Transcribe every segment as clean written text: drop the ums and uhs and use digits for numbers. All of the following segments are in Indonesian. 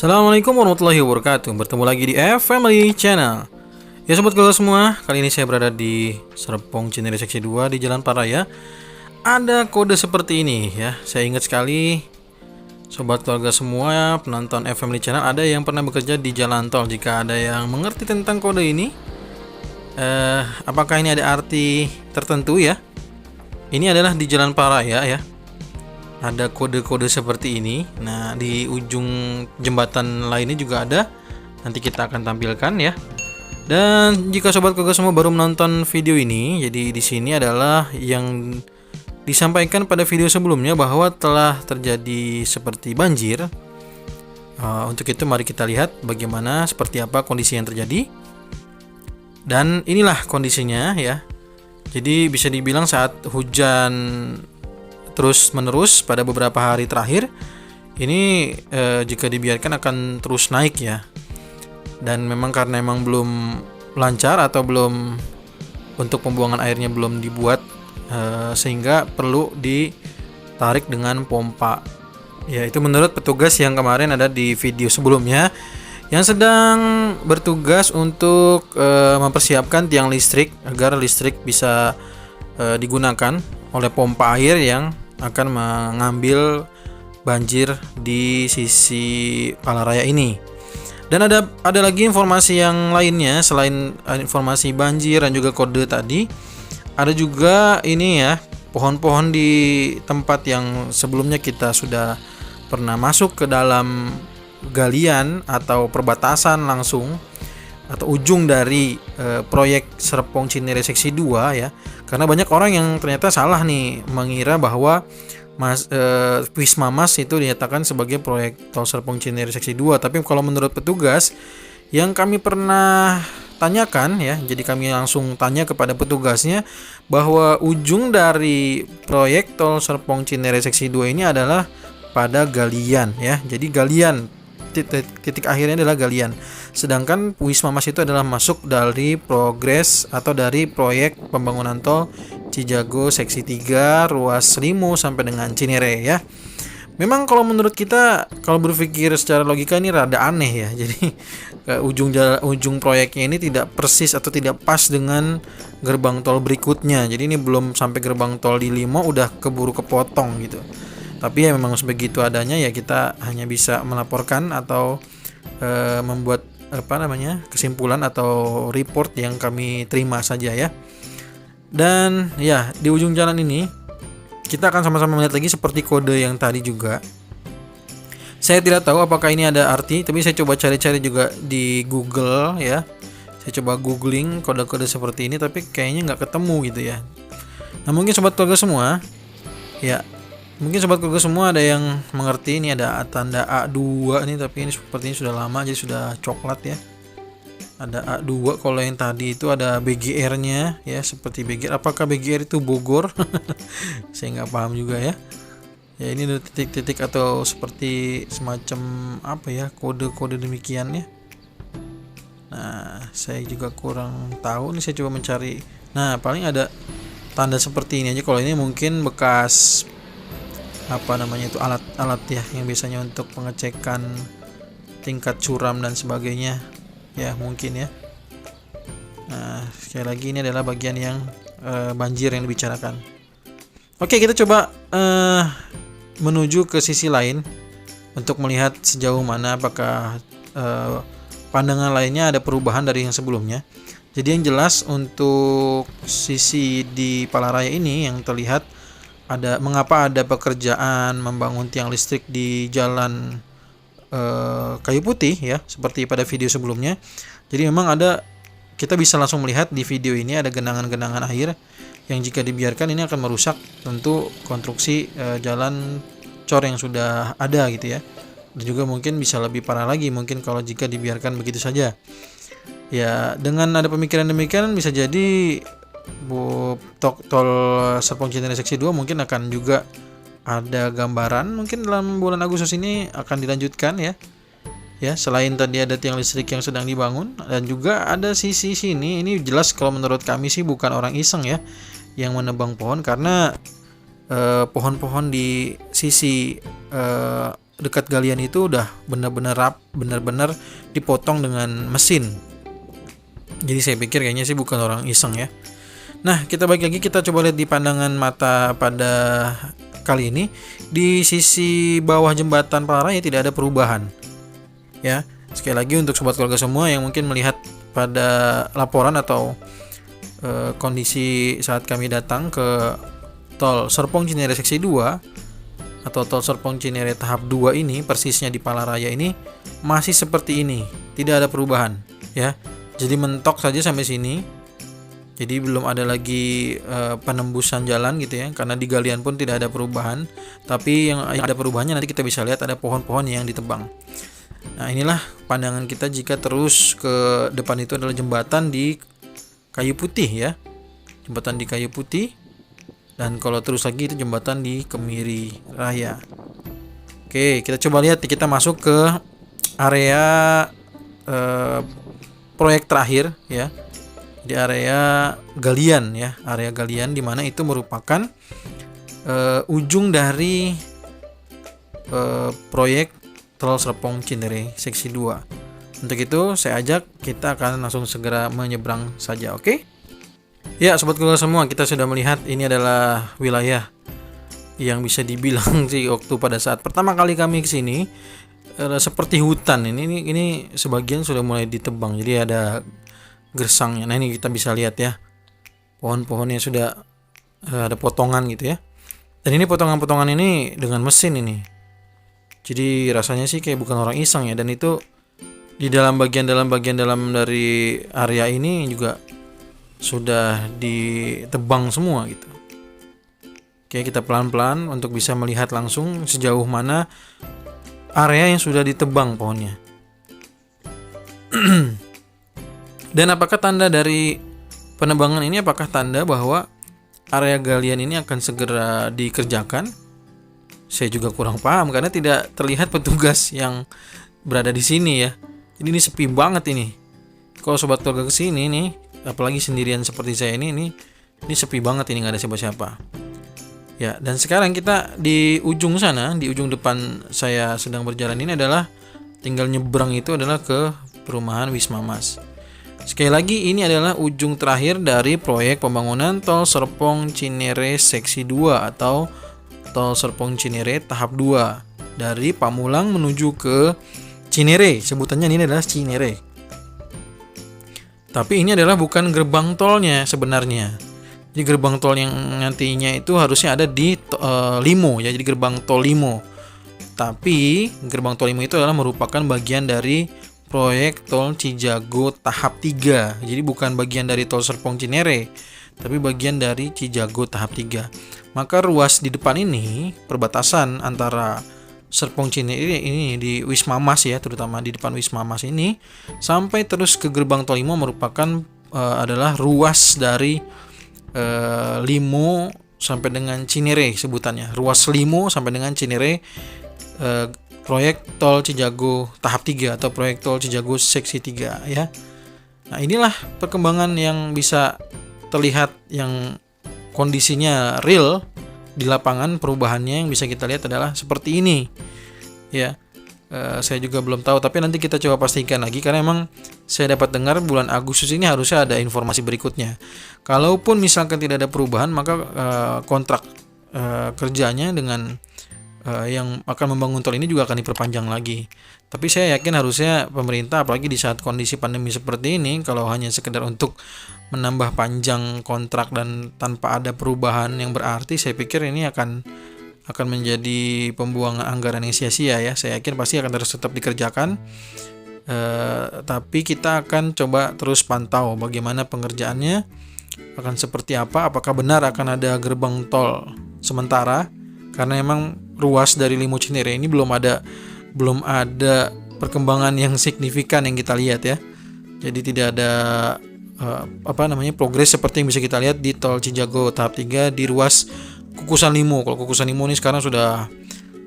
Assalamualaikum warahmatullahi wabarakatuh. Bertemu lagi di Family Channel. Ya sobat keluarga semua, kali ini saya berada di Serpong Cinere Seksi 2 di Jalan Paraya. Ada kode seperti ini ya. Saya ingat sekali sobat keluarga semua, penonton Family Channel, ada yang pernah bekerja di jalan tol. Jika ada yang mengerti tentang kode ini, apakah ini ada arti tertentu ya? Ini adalah di Jalan Paraya ya. Ada kode-kode seperti ini. Nah, di ujung jembatan lainnya juga ada. Nanti kita akan tampilkan ya. Dan jika sobat keluarga semua baru menonton video ini, jadi di sini adalah yang disampaikan pada video sebelumnya bahwa telah terjadi seperti banjir. Untuk itu mari kita lihat bagaimana seperti apa kondisi yang terjadi. Dan inilah kondisinya ya. Jadi bisa dibilang saat hujan terus menerus pada beberapa hari terakhir ini jika dibiarkan akan terus naik ya. Dan memang karena memang belum lancar atau belum untuk pembuangan airnya belum dibuat, sehingga perlu ditarik dengan pompa. Ya, itu menurut petugas yang kemarin ada di video sebelumnya yang sedang bertugas untuk mempersiapkan tiang listrik agar listrik bisa digunakan oleh pompa air yang akan mengambil banjir di sisi Palaraya ini. Dan ada lagi informasi yang lainnya selain informasi banjir dan juga kode tadi. Ada juga ini ya, pohon-pohon di tempat yang sebelumnya kita sudah pernah masuk ke dalam galian atau perbatasan langsung atau ujung dari proyek Serpong Cinere Seksi 2 ya. Karena banyak orang yang ternyata salah nih mengira bahwa Wisma Mas itu dinyatakan sebagai proyek tol Serpong Cinere Seksi 2. Tapi kalau menurut petugas yang kami pernah tanyakan ya, jadi kami langsung tanya kepada petugasnya bahwa ujung dari proyek tol Serpong Cinere Seksi 2 ini adalah pada galian ya. Jadi galian, titik akhirnya adalah galian. Sedangkan Wisma Mas itu adalah masuk dari progres atau dari proyek pembangunan tol Cijago Seksi 3 ruas Limo sampai dengan Cinere ya. Memang kalau menurut kita, kalau berpikir secara logika ini rada aneh ya. Jadi ujung proyeknya ini tidak persis atau tidak pas dengan gerbang tol berikutnya. Jadi ini belum sampai gerbang tol di Limo udah keburu kepotong gitu. Tapi ya memang sebegitu adanya ya, kita hanya bisa melaporkan atau membuat kesimpulan atau report yang kami terima saja ya. Dan ya di ujung jalan ini kita akan sama-sama melihat lagi seperti kode yang tadi juga. Saya tidak tahu apakah ini ada arti, tapi saya coba cari-cari juga di Google ya. Saya coba googling kode-kode seperti ini, tapi kayaknya nggak ketemu gitu ya. Nah mungkin sobat keluarga semua ya, mungkin sobat keluarga semua ada yang mengerti ini ada tanda A2 nih, tapi ini sepertinya sudah lama jadi sudah coklat ya. Ada A2, kalau yang tadi itu ada BGR-nya ya, seperti BGR. Apakah BGR itu Bogor? Saya nggak paham juga ya. Ya ini ada titik-titik atau seperti semacam apa ya, kode-kode demikian ya. Nah, saya juga kurang tahu nih, saya coba mencari. Nah, paling ada tanda seperti ini aja. Kalau ini mungkin bekas itu alat-alat ya yang biasanya untuk pengecekan tingkat curam dan sebagainya ya, mungkin ya. Nah sekali lagi ini adalah bagian yang banjir yang dibicarakan. Oke, kita coba menuju ke sisi lain untuk melihat sejauh mana apakah pandangan lainnya ada perubahan dari yang sebelumnya. Jadi yang jelas untuk sisi di Palaraya ini yang terlihat mengapa ada pekerjaan membangun tiang listrik di jalan Kayu Putih ya, seperti pada video sebelumnya. Jadi memang kita bisa langsung melihat di video ini ada genangan-genangan air yang jika dibiarkan ini akan merusak tentu konstruksi jalan cor yang sudah ada gitu ya. Dan juga mungkin bisa lebih parah lagi mungkin kalau jika dibiarkan begitu saja. Ya, dengan ada pemikiran demikian bisa jadi tol Serpong Cinere Seksi 2 mungkin akan juga ada gambaran mungkin dalam bulan Agustus ini akan dilanjutkan ya. Ya, selain tadi ada tiang listrik yang sedang dibangun dan juga ada sisi sini, ini jelas kalau menurut kami sih bukan orang iseng ya yang menebang pohon, karena pohon-pohon di sisi dekat galian itu udah benar-benar benar-benar dipotong dengan mesin. Jadi saya pikir kayaknya sih bukan orang iseng ya. Nah, kita balik lagi, kita coba lihat di pandangan mata pada kali ini. Di sisi bawah jembatan Palraya tidak ada perubahan. Ya, sekali lagi untuk sobat keluarga semua yang mungkin melihat pada laporan atau kondisi saat kami datang ke tol Serpong Cinere seksi 2 atau tol Serpong Cinere tahap 2 ini, persisnya di Palraya ini masih seperti ini, tidak ada perubahan ya. Jadi mentok saja sampai sini. Jadi belum ada lagi penembusan jalan gitu ya, karena di galian pun tidak ada perubahan. Tapi yang ada perubahannya nanti kita bisa lihat ada pohon-pohon yang ditebang. Nah, inilah pandangan kita jika terus ke depan itu adalah jembatan di kayu putih ya. Jembatan di kayu putih. Dan kalau terus lagi itu jembatan di Kemiri Raya. Oke, kita coba lihat, kita masuk ke area proyek terakhir ya. Di area galian ya, area galian di mana itu merupakan ujung dari proyek tol Serpong Cinere seksi 2. Untuk itu saya ajak kita akan langsung segera menyeberang saja, oke? Ya, sobat keluarga semua, kita sudah melihat ini adalah wilayah yang bisa dibilang sih waktu pada saat pertama kali kami kesini seperti hutan. Ini sebagian sudah mulai ditebang, jadi ada gersangnya. Nah, ini kita bisa lihat ya, pohon-pohonnya sudah ada potongan gitu ya. Dan ini potongan-potongan ini dengan mesin ini. Jadi rasanya sih kayak bukan orang iseng ya. Dan itu di dalam bagian dalam dari area ini juga sudah ditebang semua gitu. Oke, kita pelan-pelan untuk bisa melihat langsung sejauh mana area yang sudah ditebang pohonnya. Dan apakah tanda dari penebangan ini, apakah tanda bahwa area galian ini akan segera dikerjakan? Saya juga kurang paham karena tidak terlihat petugas yang berada di sini ya. Jadi ini sepi banget ini. Kalau sobat keluarga kesini nih, apalagi sendirian seperti saya ini sepi banget, ini nggak ada siapa-siapa. Ya, dan sekarang kita di ujung sana, di ujung depan saya sedang berjalan ini adalah tinggal nyebrang itu adalah ke perumahan Wisma Mas. Sekali lagi, ini adalah ujung terakhir dari proyek pembangunan tol Serpong Cinere seksi 2 atau tol Serpong Cinere tahap 2 dari Pamulang menuju ke Cinere. Sebutannya ini adalah Cinere. Tapi ini adalah bukan gerbang tolnya sebenarnya. Jadi gerbang tol yang nantinya itu harusnya ada di Limo ya, jadi gerbang tol Limo. Tapi gerbang tol Limo itu adalah merupakan bagian dari proyek tol Cijago tahap 3. Jadi bukan bagian dari tol Serpong Cinere, tapi bagian dari Cijago tahap 3. Maka ruas di depan ini, perbatasan antara Serpong Cinere ini di Wisma Mas ya, terutama di depan Wisma Mas ini sampai terus ke gerbang tol Limo merupakan adalah ruas dari Limo sampai dengan Cinere sebutannya. Ruas Limo sampai dengan Cinere, proyek tol Cijago tahap 3 atau proyek tol Cijago seksi 3 ya. Nah, inilah perkembangan yang bisa terlihat, yang kondisinya real di lapangan. Perubahannya yang bisa kita lihat adalah seperti ini ya. Saya juga belum tahu, tapi nanti kita coba pastikan lagi karena emang saya dapat dengar bulan Agustus ini harusnya ada informasi berikutnya. Kalaupun misalkan tidak ada perubahan, maka kontrak kerjanya dengan yang akan membangun tol ini juga akan diperpanjang lagi. Tapi saya yakin harusnya pemerintah, apalagi di saat kondisi pandemi seperti ini, kalau hanya sekedar untuk menambah panjang kontrak dan tanpa ada perubahan yang berarti, saya pikir ini akan menjadi pembuangan anggaran yang sia-sia ya. Saya yakin pasti akan terus tetap dikerjakan. Tapi kita akan coba terus pantau bagaimana pengerjaannya akan seperti apa. Apakah benar akan ada gerbang tol sementara? Karena emang ruas dari Limo Cinere ini belum ada perkembangan yang signifikan yang kita lihat ya. Jadi tidak ada progres seperti yang bisa kita lihat di tol Cijago tahap 3 di ruas Kukusan Limo. Kalau Kukusan Limo ini sekarang sudah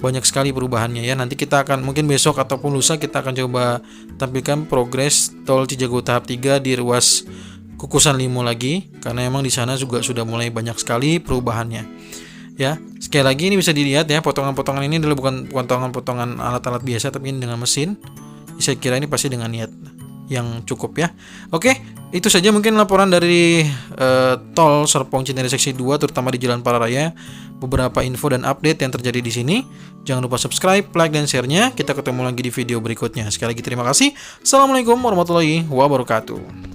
banyak sekali perubahannya ya. Nanti kita akan mungkin besok ataupun lusa kita akan coba tampilkan progres tol Cijago tahap 3 di ruas Kukusan Limo lagi, karena emang di sana juga sudah mulai banyak sekali perubahannya. Ya, sekali lagi ini bisa dilihat ya, potongan-potongan ini adalah bukan potongan-potongan alat-alat biasa, tapi ini dengan mesin. Saya kira ini pasti dengan niat yang cukup ya. Oke, itu saja mungkin laporan dari tol Serpong Cinere seksi 2, terutama di Jalan Pararaya. Beberapa info dan update yang terjadi di sini. Jangan lupa subscribe, like, dan share-nya. Kita ketemu lagi di video berikutnya. Sekali lagi terima kasih. Assalamualaikum warahmatullahi wabarakatuh.